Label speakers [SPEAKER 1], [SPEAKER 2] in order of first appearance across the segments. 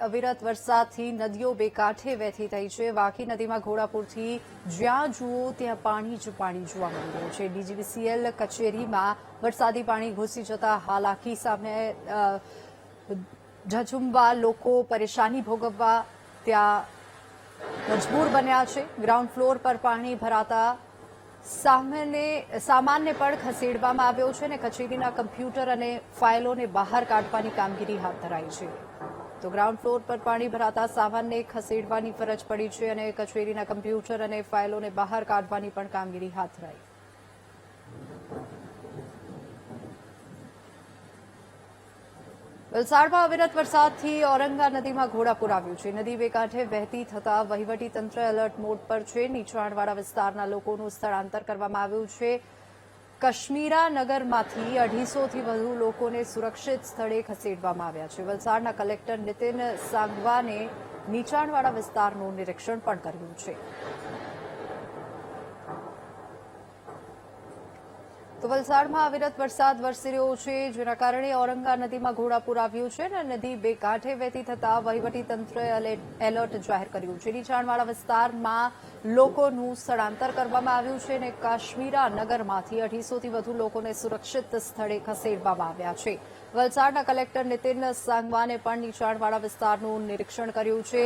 [SPEAKER 1] અવિરત વરસાદથી નદીઓ બે કાંઠે વહેતી થઈ છે। વાંકી નદીમાં ઘોડાપુરથી જ્યાં જુઓ ત્યાં પાણી જ પાણી જોવા મળી રહ્યું છે। ડીજીવીસીએલ કચેરીમાં વરસાદી પાણી ઘૂસી જતા હાલાકી સામે ઝઝુમવા લોકો પરેશાની ભોગવવા ત્યાં મજબૂર બન્યા છે। ગ્રાઉન્ડ ફ્લોર પર પાણી ભરાતા સામાનને પણ ખસેડવામાં આવ્યો છે અને કચેરીના કમ્પ્યુટર અને ફાઇલોને બહાર કાઢવાની કામગીરી હાથ ધરાઈ છે। તો ગ્રાઉન્ડ ફ્લોર પર પાણી ભરાતા સામાનને ખસેડવાની ફરજ પડી છે અને કચેરીના કમ્પ્યુટર અને ફાઇલોને બહાર કાઢવાની પણ કામગીરી હાથ ધરાઈ। વલસાડમાં અવિરત વરસાદથી ઔરંગા નદીમાં ઘોડાપુર આવ્યું છે। નદી બે કાંઠે વહેતી થતા વહીવટીતંત્ર એલર્ટ મોડ પર છે। નીચાણવાળા વિસ્તારના લોકોનું સ્થળાંતર કરવામાં આવ્યું છે। કશ્મીરા નગરમાંથી 250થી વધુ લોકોને સુરક્ષિત સ્થળે ખસેડવામાં આવ્યા છે। વલસાડના કલેક્ટર નીતિન સાંગવાને નીચાણવાળા વિસ્તારનું નિરીક્ષણ પણ કર્યું છે। તો વલસાડમાં અવિરત વરસાદ વરસી રહ્યો છે, જેના કારણે ઔરંગા નદીમાં ઘોડાપુર આવ્યું છે અને નદી બે કાંઠે વહેતી થતા વહીવટીતંત્રએ એલર્ટ જાહેર કર્યું છે। નીચાણવાળા વિસ્તારમાં લોકોનું સ્થળાંતર કરવામાં આવ્યું છે અને કાશ્મીરા નગરમાંથી 250થી વધુ લોકોને સુરક્ષિત સ્થળે ખસેડવામાં આવ્યા છે। વલસાડના કલેક્ટર નીતિન સાંગવાને પણ નીચાણવાળા વિસ્તારનું નિરીક્ષણ કર્યું છે।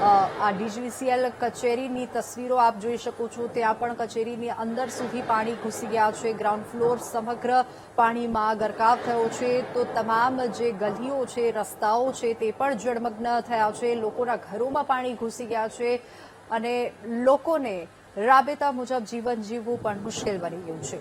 [SPEAKER 1] આ ડીજીવીસીએલ કચેરીની તસવીરો આપ જોઈ શકો છો। ત્યાં પણ કચેરીની અંદર સુધી પાણી ઘૂસી ગયા છે। ગ્રાઉન્ડ ફ્લોર સમગ્ર પાણીમાં ગરકાવ થયો છે। તો તમામ જે ગલીઓ છે, રસ્તાઓ છે, તે પણ જળમગ્ન થયા છે। લોકોના ઘરોમાં પાણી ઘૂસી ગયા છે અને લોકોને રાબેતા મુજબ જીવન જીવવું પણ મુશ્કેલ બની ગયું છે।